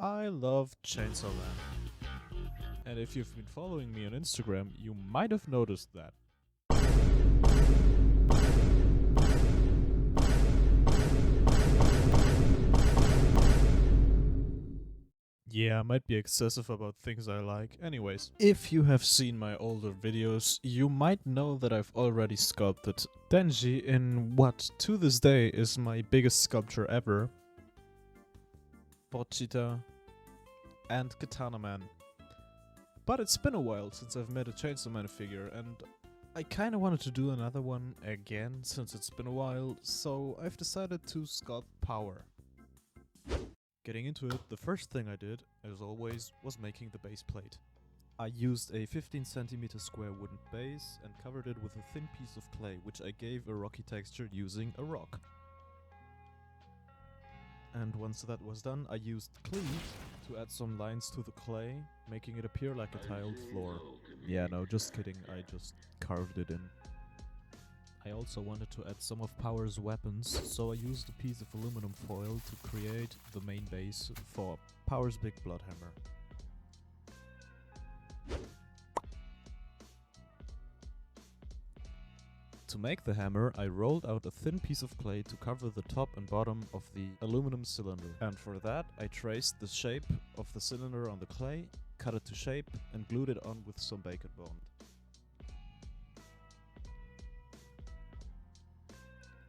I love Chainsaw Man. And if you've been following me on Instagram, you might have noticed that. Yeah, I might be excessive about things I like. Anyways, if you have seen my older videos, you might know that I've already sculpted Denji in what, to this day, is my biggest sculpture ever. Pochita and Katana Man. But it's been a while since I've made a Chainsaw Man figure, and I kinda wanted to do another one again since it's been a while, so I've decided to sculpt Power. Getting into it, the first thing I did, as always, was making the base plate. I used a 15 cm square wooden base and covered it with a thin piece of clay, which I gave a rocky texture using a rock. And once that was done, I used cleave to add some lines to the clay, making it appear like a tiled floor. Yeah, no, just kidding, I just carved it in. I also wanted to add some of Power's weapons, so I used a piece of aluminum foil to create the main base for Power's big blood hammer. To make the hammer, I rolled out a thin piece of clay to cover the top and bottom of the aluminum cylinder. And for that, I traced the shape of the cylinder on the clay, cut it to shape, and glued it on with some bacon bond.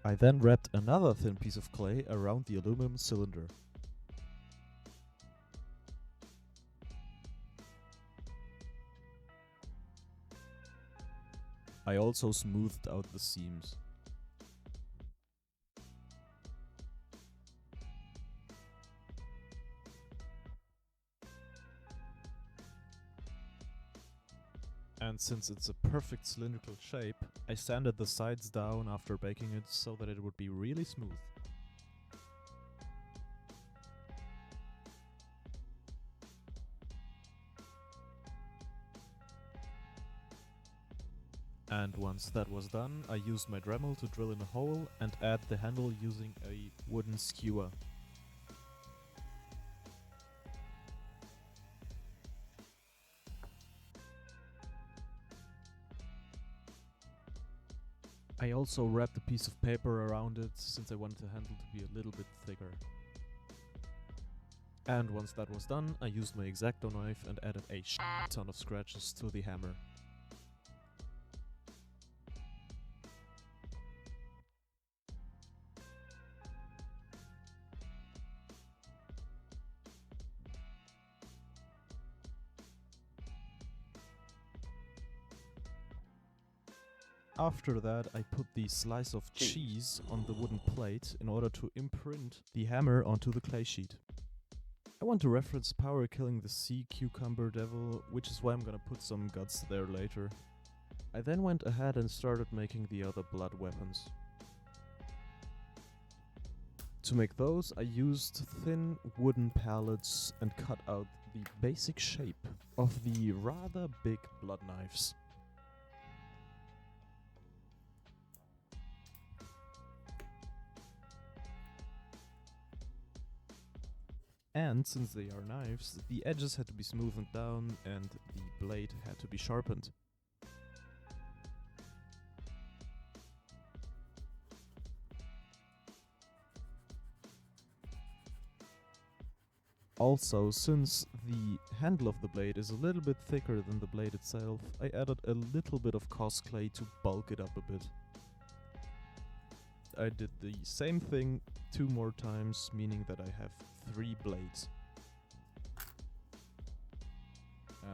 I then wrapped another thin piece of clay around the aluminum cylinder. I also smoothed out the seams. And since it's a perfect cylindrical shape, I sanded the sides down after baking it so that it would be really smooth. And once that was done, I used my Dremel to drill in a hole and add the handle using a wooden skewer. I also wrapped a piece of paper around it since I wanted the handle to be a little bit thicker. And once that was done, I used my X-Acto knife and added a ton of scratches to the hammer. After that, I put the slice of cheese on the wooden plate in order to imprint the hammer onto the clay sheet. I want to reference Power killing the sea cucumber devil, which is why I'm gonna put some guts there later. I then went ahead and started making the other blood weapons. To make those, I used thin wooden pallets and cut out the basic shape of the rather big blood knives. And since they are knives, the edges had to be smoothened down and the blade had to be sharpened. Also, since the handle of the blade is a little bit thicker than the blade itself, I added a little bit of Cosclay to bulk it up a bit. I did the same thing 2 more times, meaning that I have 3 blades.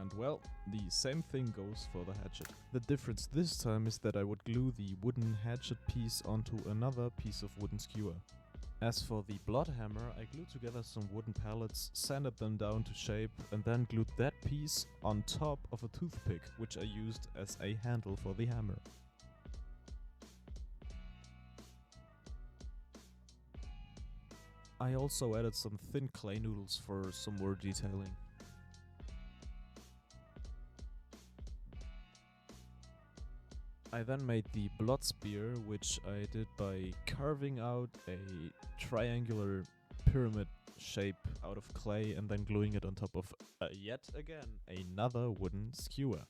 And well, the same thing goes for the hatchet. The difference this time is that I would glue the wooden hatchet piece onto another piece of wooden skewer. As for the blood hammer, I glued together some wooden pallets, sanded them down to shape, and then glued that piece on top of a toothpick, which I used as a handle for the hammer. I also added some thin clay noodles for some more detailing. I then made the blood spear, which I did by carving out a triangular pyramid shape out of clay and then gluing it on top of, yet again, another wooden skewer.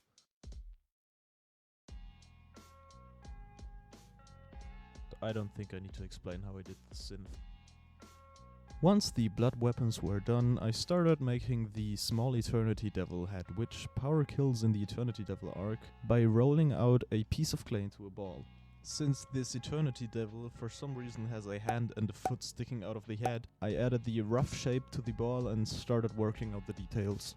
I don't think I need to explain how I did the synth. Once the blood weapons were done, I started making the small Eternity Devil head, which power kills in the Eternity Devil arc by rolling out a piece of clay into a ball. Since this Eternity Devil for some reason has a hand and a foot sticking out of the head, I added the rough shape to the ball and started working out the details.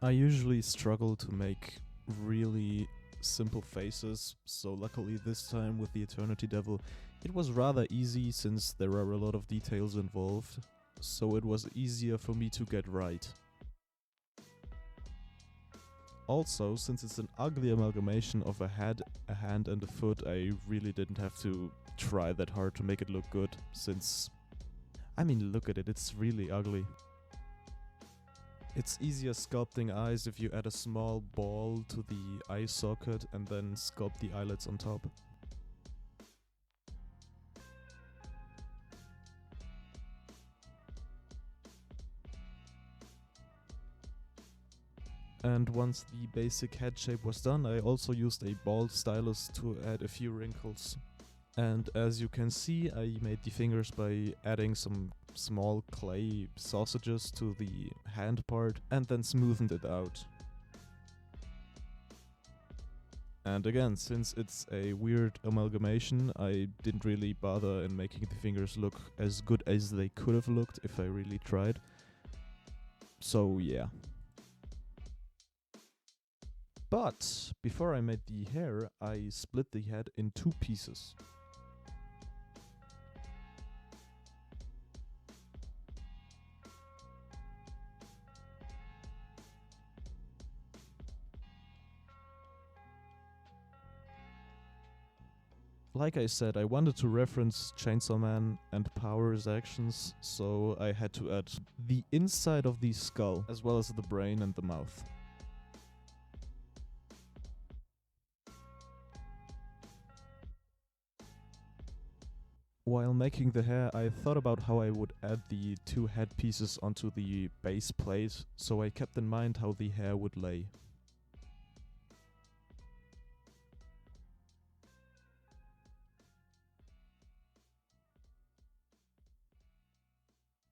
I usually struggle to make really simple faces, so luckily this time with the Eternity Devil it was rather easy since there are a lot of details involved, so it was easier for me to get right. Also, since it's an ugly amalgamation of a head, a hand and a foot, I really didn't have to try that hard to make it look good, since, I mean, look at it, it's really ugly. It's easier sculpting eyes if you add a small ball to the eye socket and then sculpt the eyelids on top. And once the basic head shape was done, I also used a ball stylus to add a few wrinkles. And as you can see, I made the fingers by adding some small clay sausages to the hand part and then smoothened it out. And again, since it's a weird amalgamation, I didn't really bother in making the fingers look as good as they could have looked if I really tried. So yeah. But before I made the hair, I split the head in two pieces. Like I said, I wanted to reference Chainsaw Man and Power's actions, so I had to add the inside of the skull, as well as the brain and the mouth. While making the hair, I thought about how I would add the two head pieces onto the base plate, so I kept in mind how the hair would lay.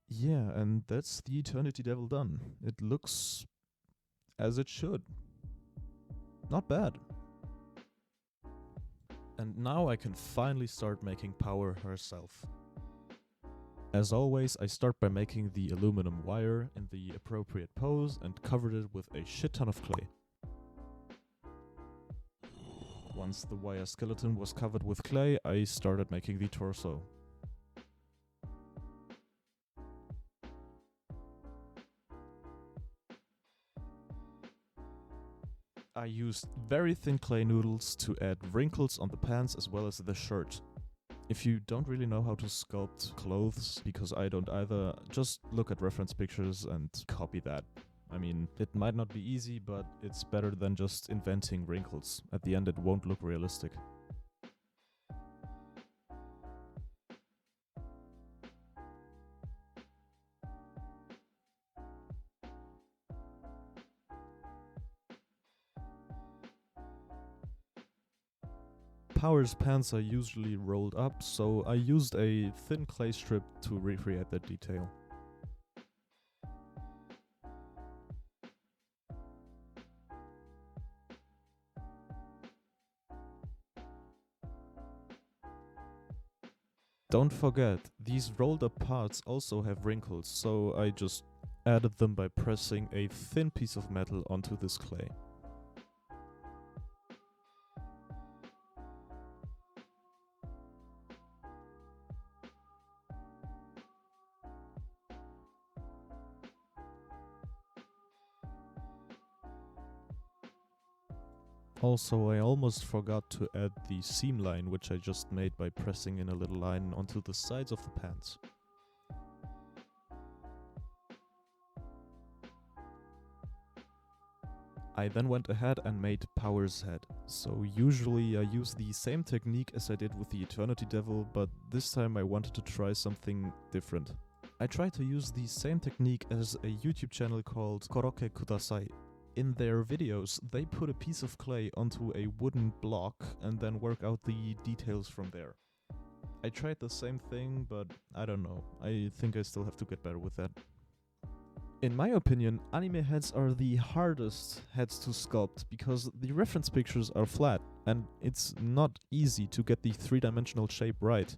Yeah, and that's the Eternity Devil done. It looks as it should. Not bad. And now I can finally start making Power herself. As always, I start by making the aluminum wire in the appropriate pose and covered it with a shit ton of clay. Once the wire skeleton was covered with clay, I started making the torso. I used very thin clay noodles to add wrinkles on the pants as well as the shirt. If you don't really know how to sculpt clothes, because I don't either, just look at reference pictures and copy that. I mean, it might not be easy, but it's better than just inventing wrinkles. At the end it won't look realistic. Power's pants are usually rolled up, so I used a thin clay strip to recreate that detail. Don't forget, these rolled up parts also have wrinkles, so I just added them by pressing a thin piece of metal onto this clay. Also, I almost forgot to add the seam line, which I just made by pressing in a little line onto the sides of the pants. I then went ahead and made Power's head. So usually I use the same technique as I did with the Eternity Devil, but this time I wanted to try something different. I tried to use the same technique as a YouTube channel called Koroke Kudasai. In their videos, they put a piece of clay onto a wooden block and then work out the details from there. I tried the same thing, but I don't know. I think I still have to get better with that. In my opinion, anime heads are the hardest heads to sculpt because the reference pictures are flat and it's not easy to get the three-dimensional shape right.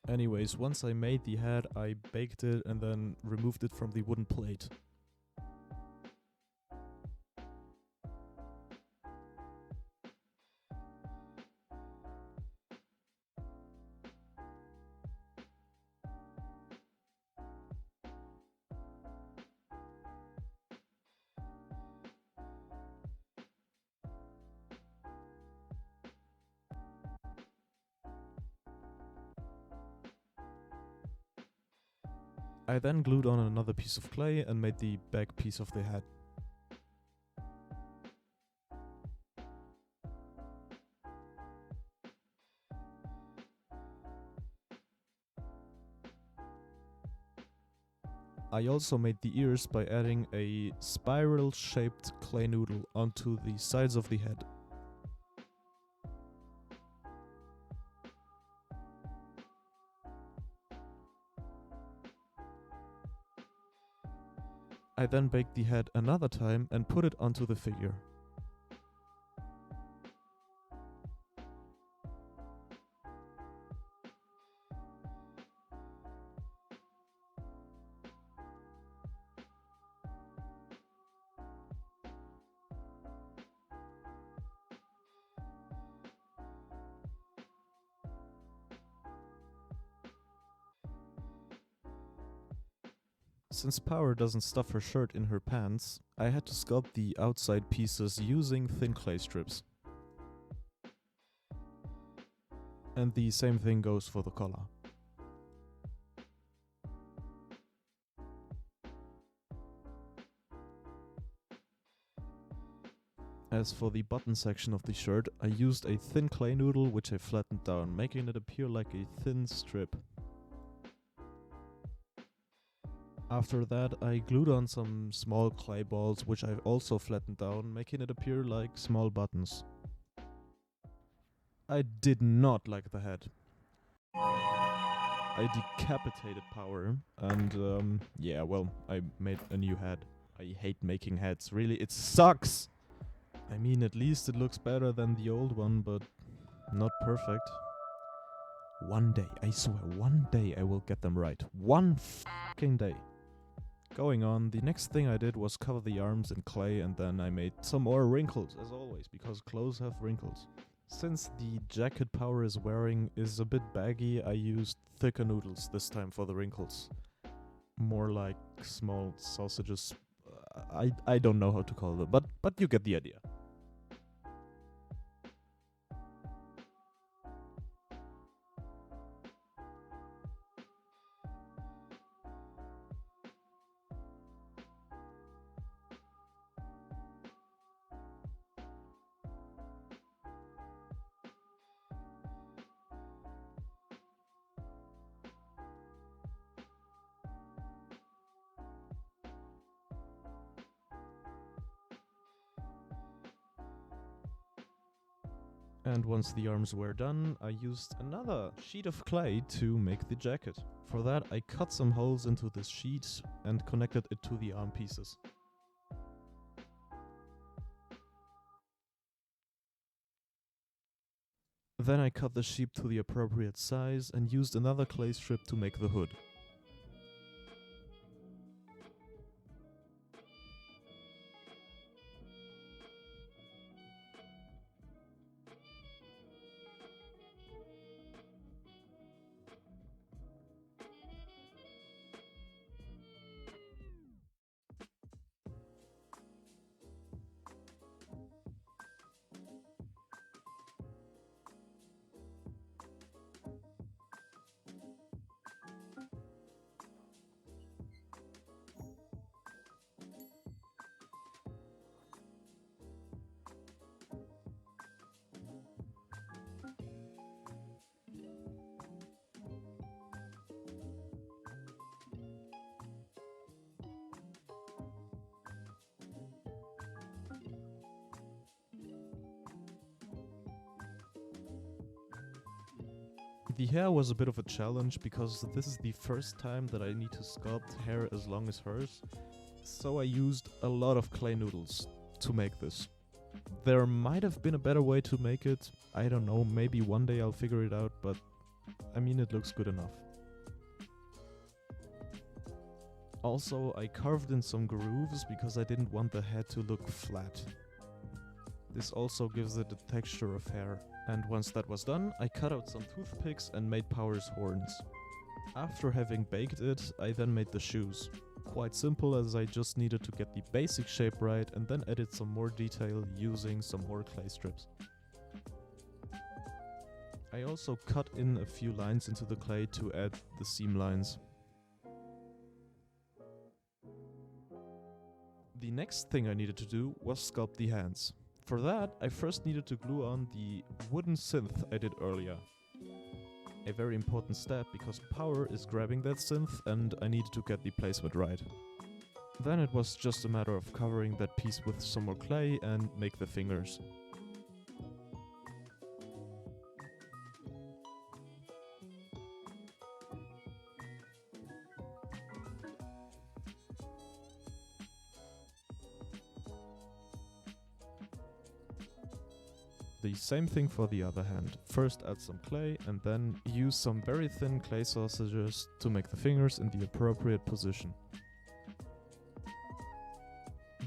Anyways, once I made the head, I baked it and then removed it from the wooden plate. I then glued on another piece of clay and made the back piece of the head. I also made the ears by adding a spiral-shaped clay noodle onto the sides of the head. I then baked the head another time and put it onto the figure. Since Power doesn't stuff her shirt in her pants, I had to sculpt the outside pieces using thin clay strips. And the same thing goes for the collar. As for the button section of the shirt, I used a thin clay noodle which I flattened down, making it appear like a thin strip. After that, I glued on some small clay balls which I've also flattened down, making it appear like small buttons. I did not like the head. I decapitated Power and yeah, well, I made a new head. I hate making heads, really, it sucks! I mean, at least it looks better than the old one, but not perfect. One day, I swear, one day I will get them right. One fucking day. Going on, the next thing I did was cover the arms in clay and then I made some more wrinkles, as always, because clothes have wrinkles. Since the jacket Power is wearing is a bit baggy, I used thicker noodles this time for the wrinkles. More like small sausages. I don't know how to call them, but you get the idea. And once the arms were done, I used another sheet of clay to make the jacket. For that, I cut some holes into this sheet and connected it to the arm pieces. Then I cut the sheep to the appropriate size and used another clay strip to make the hood. The hair was a bit of a challenge because this is the first time that I need to sculpt hair as long as hers, so I used a lot of clay noodles to make this. There might have been a better way to make it, I don't know, maybe one day I'll figure it out, but I mean it looks good enough. Also, I carved in some grooves because I didn't want the head to look flat. This also gives it the texture of hair. And once that was done, I cut out some toothpicks and made Power's horns. After having baked it, I then made the shoes. Quite simple, as I just needed to get the basic shape right and then added some more detail using some more clay strips. I also cut in a few lines into the clay to add the seam lines. The next thing I needed to do was sculpt the hands. For that, I first needed to glue on the wooden synth I did earlier. A very important step because Power is grabbing that synth and I needed to get the placement right. Then it was just a matter of covering that piece with some more clay and make the fingers. The same thing for the other hand. First add some clay and then use some very thin clay sausages to make the fingers in the appropriate position.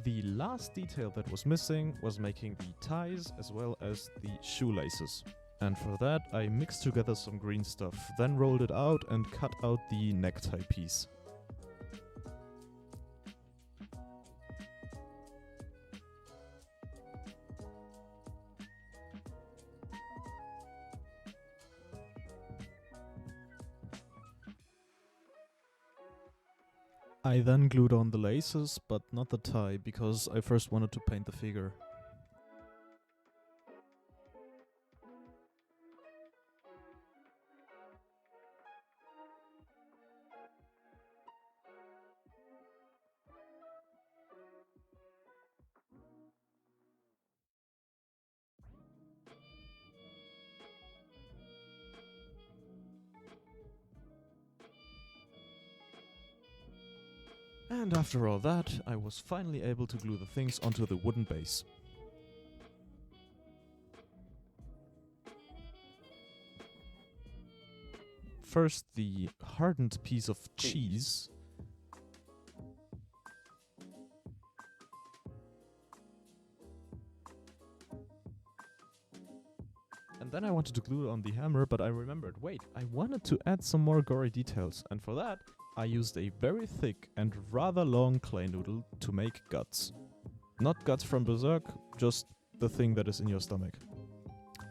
The last detail that was missing was making the ties as well as the shoelaces. And for that I mixed together some green stuff, then rolled it out and cut out the necktie piece. I then glued on the laces, but not the tie, because I first wanted to paint the figure. And after all that, I was finally able to glue the things onto the wooden base. First, the hardened piece of cheese. And then I wanted to glue it on the hammer, but I remembered, wait, I wanted to add some more gory details, and for that, I used a very thick and rather long clay noodle to make guts. Not guts from Berserk, just the thing that is in your stomach.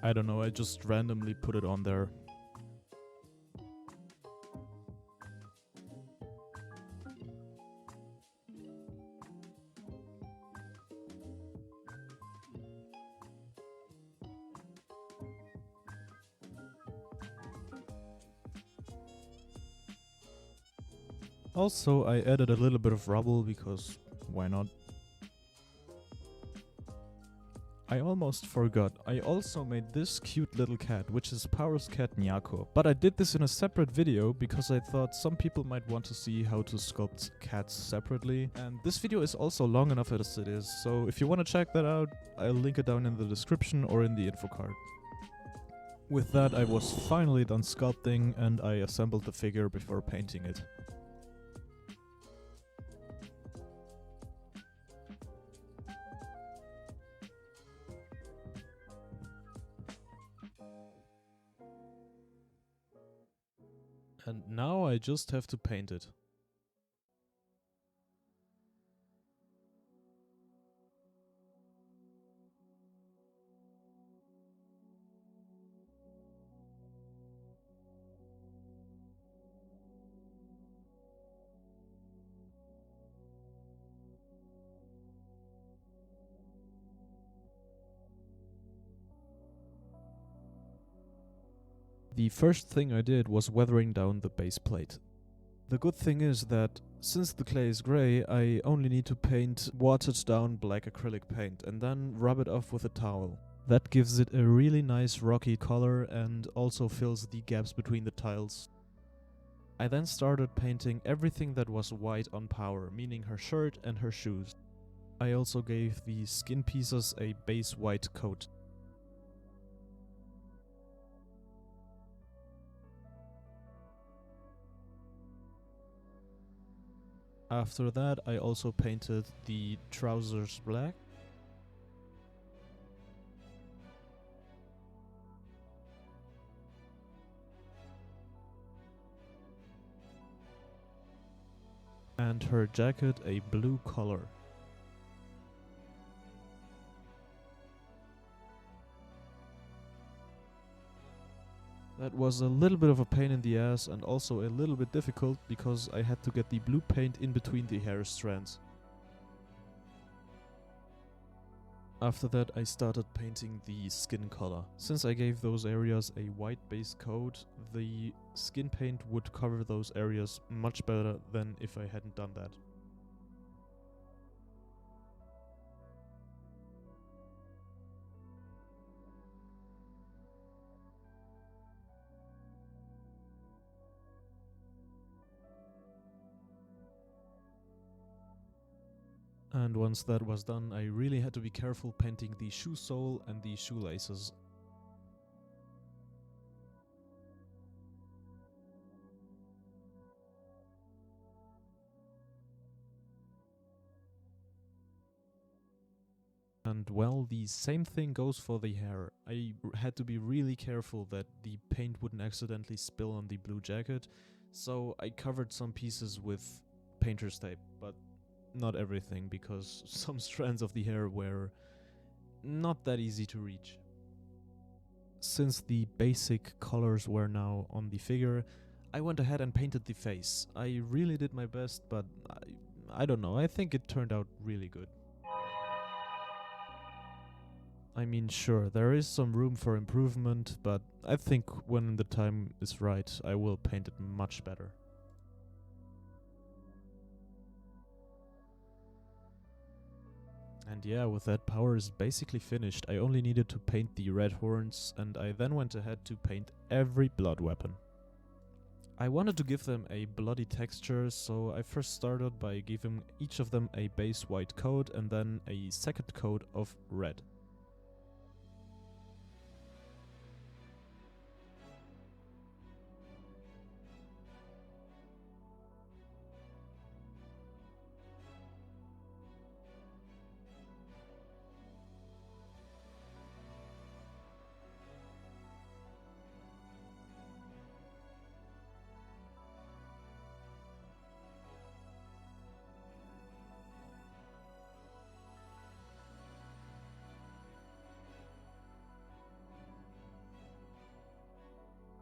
I don't know, I just randomly put it on there. Also, I added a little bit of rubble because why not? I almost forgot, I also made this cute little cat, which is Power's cat Nyako. But I did this in a separate video because I thought some people might want to see how to sculpt cats separately. And this video is also long enough as it is, so if you want to check that out, I'll link it down in the description or in the info card. With that, I was finally done sculpting and I assembled the figure before painting it. And now I just have to paint it. The first thing I did was weathering down the base plate. The good thing is that, since the clay is grey, I only need to paint watered down black acrylic paint and then rub it off with a towel. That gives it a really nice rocky color and also fills the gaps between the tiles. I then started painting everything that was white on Power, meaning her shirt and her shoes. I also gave the skin pieces a base white coat. After that, I also painted the trousers black. And her jacket a blue color. That was a little bit of a pain in the ass and also a little bit difficult because I had to get the blue paint in between the hair strands. After that I started painting the skin color. Since I gave those areas a white base coat, the skin paint would cover those areas much better than if I hadn't done that. And once that was done, I really had to be careful painting the shoe sole and the shoelaces. And well, the same thing goes for the hair. I had to be really careful that the paint wouldn't accidentally spill on the blue jacket, so I covered some pieces with painter's tape, but not everything, because some strands of the hair were not that easy to reach. Since the basic colors were now on the figure, I went ahead and painted the face. I really did my best, but I don't know, I think it turned out really good. I mean, sure, there is some room for improvement, but I think when the time is right, I will paint it much better. And yeah, with that, Power is basically finished. I only needed to paint the red horns, and I then went ahead to paint every blood weapon. I wanted to give them a bloody texture, so I first started by giving each of them a base white coat and then a second coat of red.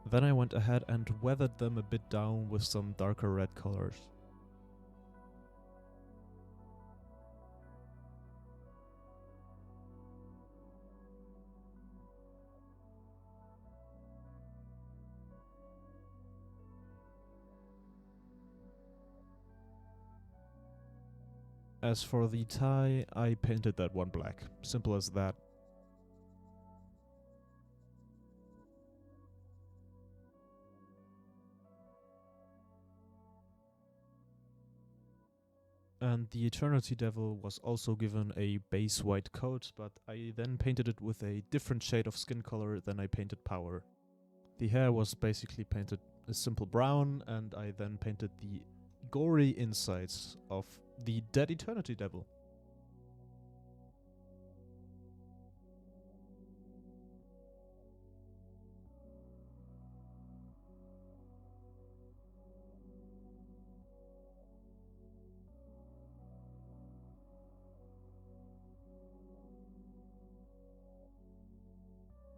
Then I went ahead and weathered them a bit down with some darker red colors. As for the tie, I painted that one black. Simple as that. And the Eternity Devil was also given a base white coat, but I then painted it with a different shade of skin color than I painted Power. The hair was basically painted a simple brown, and I then painted the gory insides of the dead Eternity Devil.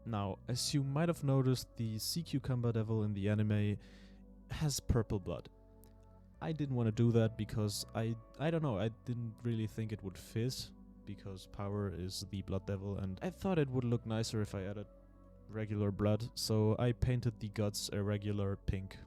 Now, as you might have noticed, the Sea Cucumber Devil in the anime has purple blood. I didn't want to do that because I don't know, I didn't really think it would fit, because Power is the Blood Devil, and I thought it would look nicer if I added regular blood, so I painted the guts a regular pink.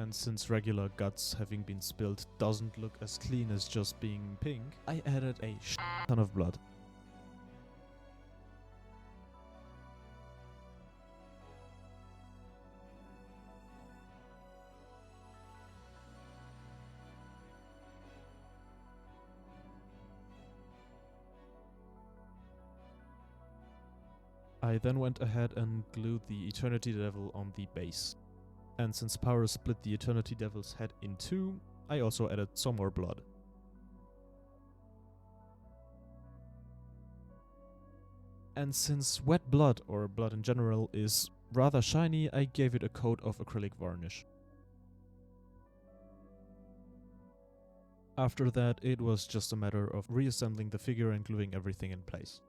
And since regular guts having been spilled doesn't look as clean as just being pink, I added a ton of blood. I then went ahead and glued the Eternity Devil on the base. And since Power split the Eternity Devil's head in two, I also added some more blood. And since wet blood, or blood in general, is rather shiny, I gave it a coat of acrylic varnish. After that, it was just a matter of reassembling the figure and gluing everything in place.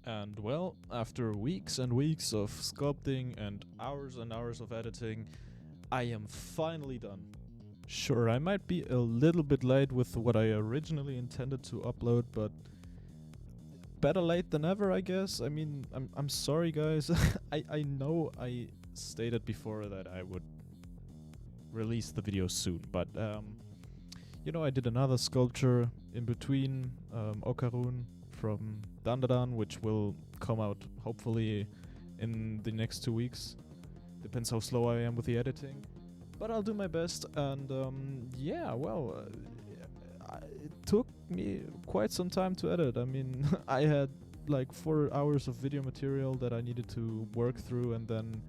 And well, after weeks and weeks of sculpting and hours of editing, I am finally done. Sure, I might be a little bit late with what I originally intended to upload, but better late than ever, I guess. I mean, I'm sorry guys. I know I stated before that I would release the video soon, but you know, I did another sculpture in between, Okarun from Dandadan, which will come out hopefully in the next 2 weeks. Depends how slow I am with the editing, but I'll do my best. And yeah, well, it took me quite some time to edit. I mean, I had like 4 hours of video material that I needed to work through, and then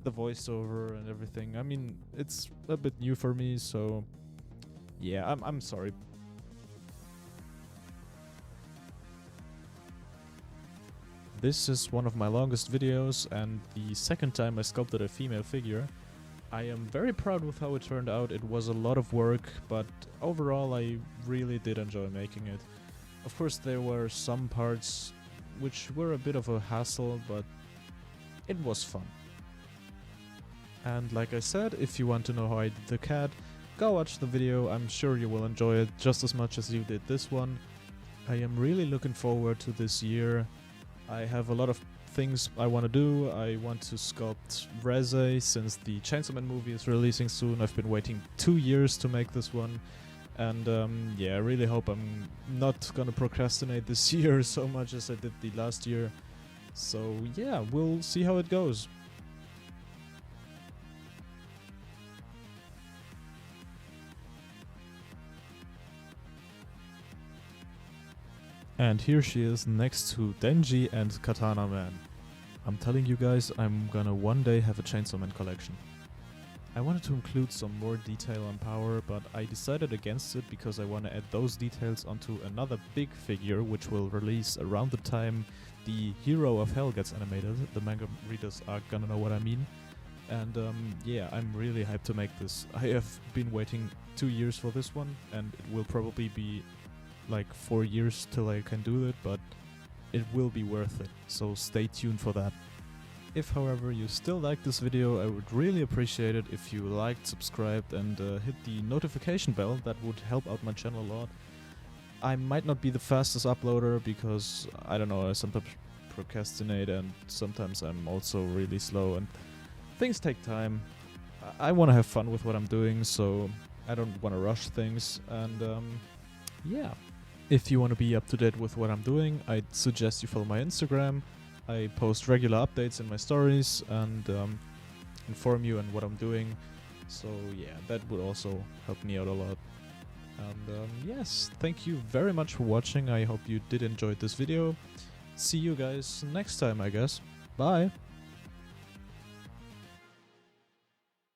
the voiceover and everything. I mean, it's a bit new for me, so yeah, I'm sorry. This is one of my longest videos and the second time I sculpted a female figure. I am very proud with how it turned out. It was a lot of work, but overall I really did enjoy making it. Of course there were some parts which were a bit of a hassle, but it was fun. And like I said, if you want to know how I did the cat, go watch the video. I'm sure you will enjoy it just as much as you did this one. I am really looking forward to this year. I have a lot of things I want to do. I want to sculpt Reze since the Chainsaw Man movie is releasing soon. I've been waiting 2 years to make this one. And yeah, I really hope I'm not gonna procrastinate this year so much as I did the last year. So yeah, we'll see how it goes. And here she is next to Denji and Katana Man. I'm telling you guys, I'm gonna one day have a Chainsaw Man collection. I wanted to include some more detail on Power, but I decided against it because I want to add those details onto another big figure which will release around the time the Hero of Hell gets animated. The manga readers are gonna know what I mean. And yeah, I'm really hyped to make this. I have been waiting 2 years for this one, and it will probably be like 4 years till I can do it, but it will be worth it, so stay tuned for that. If however you still like this video, I would really appreciate it if you liked, subscribed and hit the notification bell. That would help out my channel a lot. I might not be the fastest uploader because, I don't know, I sometimes procrastinate and sometimes I'm also really slow and things take time. I want to have fun with what I'm doing, so I don't want to rush things, and yeah. If you want to be up to date with what I'm doing, I'd suggest you follow my Instagram. I post regular updates in my stories and inform you on what I'm doing. So yeah, that would also help me out a lot. And yes, thank you very much for watching. I hope you did enjoy this video. See you guys next time, I guess. Bye!